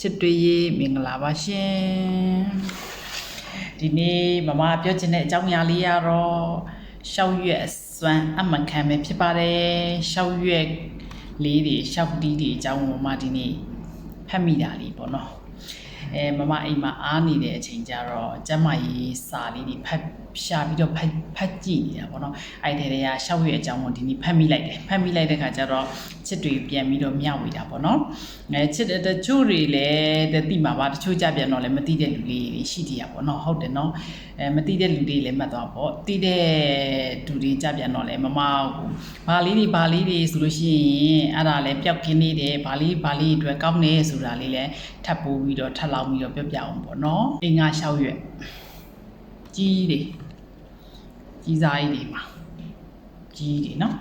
ချစ်တွေရေးမင်္ဂလာပါရှင်ဒီနေ့မမပြောချင်တဲ့အကြောင်းအရာလေးကတော့ရှောက်ရွက်စွမ်းအမှန်ခံပဲဖြစ်ပါတယ်ရှောက်ရွက်လေးတွေရှောက်တီးတွေအကြောင်းမမဒီနေ့ဖတ်မိတာလေးပေါ့နော်မမအိမ်မှာအားနေတဲ့အချိန်ကျတော့ကျမကြီးစာလေးတွေဖတ်ရှာပြီးတော့ဖတ်ကြည့်နေတာပေါ့နော်အဲ့ဒီတည်းကရှောက်ရွက်အကြောင်းကိုဒီနေ့ဖတ်မိလိုက်တဲ့ခါကျတော့ချစ်တွေပြန်ပြီးတော့မျှဝေတာပေါ့နော်ချစ်တချို့တွေလည်းသိမှာပါတချို့ကြပြန်တော့လည်းမသိတဲ့လူလေးတွေရှိသေးရပေါ့နော်ဟုတ်တယ်နော်မသိတဲ့လူတွေလည်းမှတ်သွားပေါ့သိတဲ့လူတွေကြပြန်တော့လည်းမမဘာလေးတွေဆိုလို့ရှိရင်အဲ့ဒါလည်းပျောက်ကင်းနေတယ်ဘာလေးအတွက်ကောင်းနေဆိုတာလေးလည်းထပ်ပိုးပြီးတော့ထပ်လောင်းပြီးတော့ပြောပြအောင်ပေါ့နော်အင်္ဂါရှောက်ရွက်ကြီးစားကြီးတွေမှာကြီးတွေနော်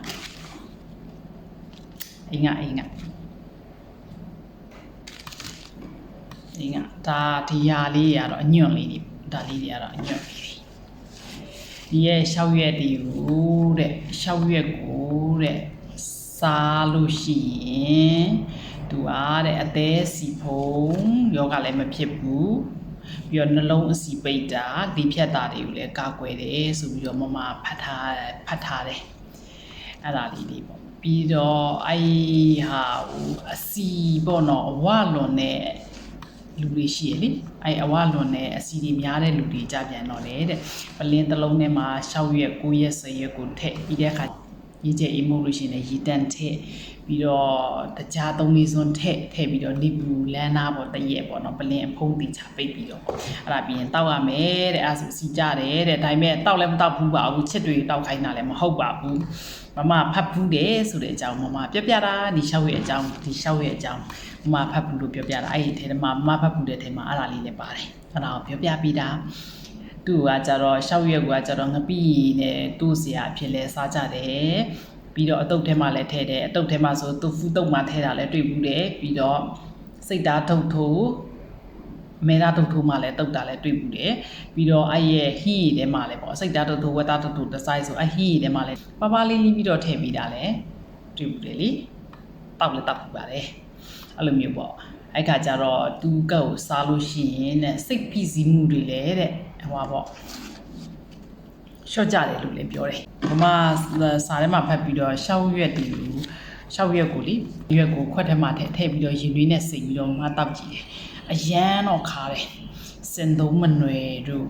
အင်္ဂါဒါဒီဟာလေးရတော့အညွန့်လေးတွေဒါလေးတွေကတော့အညွန့်လေးတွေဒီရဲ့ရှောက်ရွက်တွေကိုတဲ့ရှောက်ရွက်ကိုတဲ့စားလို့ရှိရင်သူအားတဲ့အသေးစီဖုံယောဂလည်းမဖြစ်ဘူးပြီးတော့နှလုံးအစီပိတ်တာဒီဖြတ်တာတွေကိုလည်းကာကွယ်တယ်ဆိုပြီးတော့မမဖတ်ထားတယ်အဲ့ဒါလေးတွေပေါ့ပြီးတော့အဲ့ဟာအစီပေါ့နော်အဝလွန်တဲ့လူတွေရှိရလေအဲ့အဝလွန်တဲ့အစီတွေများတဲ့လူတွေကြပြန်တော့လေတဲ့ပလင်းတစ်လုံးထဲမှာ6ရက်9ရက်10ရက်ကိုထည့်ပြီးတဲ့အခါရေးချက်အိမ်မို့လို့ရှိရင်ရေတန့်ထည့်ပြီးတော့တကြား3-4စွန်းထည့်ပြီးတော့လီပူလန်းနာပေါ့တရက်ပေါ့နော်ပလင်းအဖုံးတင်ချပိတ်ပြီးတော့အဲ့ဒါပြီးရင်တောက်ရမယ်တဲ့အဲ့ဒါဆိုစီကြတယ်တဲ့ဒါပေမဲ့တောက်လည်းမတောက်ဘူးပါဘူးချစ်တွေတောက်ခိုင်းတာလည်းမဟုတ်ပါဘူးမမဖတ်ဘူးတယ်ဆိုတဲ့အကြောင်းမမပြောပြတာဒီ6ရက်အကြောင်းမမဖတ်ဘူးလို့ပြောပြတာအဲ့ဒီထဲမှာမမဖတ်ဘူးတဲ့ထဲမှာအဲ့ဒါလေးလည်းပါတယ်အဲ့ဒါကိုပြောပြပြီးတာသူကကြတော့6ရက်ကကြတော့ငပိနဲ့သူ့ဆရာအဖြစ်လဲစားကြတယ်ပြီးတော့အတုပ်ထဲမှာလည်းထည့်တယ်အတုပ်ထဲမှာဆိုသူဖူးတုပ်မှာထည့်တာလည်းတွေ့ဘူးတယ်ပြီးတော့စိတ်သားထုတ်ထိုးမဲသားထုတ်ထိုးမှာလည်းတုပ်တာလည်းတွေ့ဘူးတယ်ပြီးတော့အဲ့ရဲ့ဟီးထဲမှာလည်းပေါ့စိတ်သားထုတ်ထိုးဝက်သားထုတ်ထိုးတစ်ဆိုင်ဆိုအဲ့ဟီးထဲမှာလည်းပါလေးပြီးတော့ထည့်ပြီးတာလည်းတွေ့ဘူးတယ်လေတောက်လည်းတောက်ဘူးပါတယ်အဲ့လိုမျိုးပေါ့အဲ့ခါကျတော့သူကကိုစားလို့ရှိရင်တဲ့စိတ်ဖိစီးမှုတွေလည်းတဲ့ဟိုပါပေါ့ရှော့ကြတယ်လို့လည်းပြောတယ်ဘမစာထဲမှာဖတ်ပြီးတော့6ရက်ကိုလေရွက်ကိုခွက်ထဲမှာထည့်ပြီးတော့ရင်သွေးနဲ့စိတ်ပြီးတော့ငါတောက်ကြည့်တယ်အရန်တော့ခါတယ်စင်သုံးမနွယ်တို့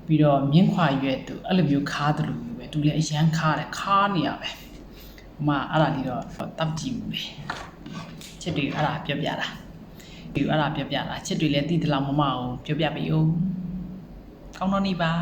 ပြီးတော့မြင်းခွာရွက်တို့အဲ့လိုမျိုးခါတယ်လို့ပဲသူလည်းအရန်ခါတယ်ခါနေရပဲမအဲ့ဒါလေးတော့တောက်ကြည့်ဘူးလေချစ်တွေအဲ့ဒါပြောပြတာချစ်တွေလည်းတည်တလောက်မမအောင်ပြောပြပေးဦးကောင်းတော့နေပါ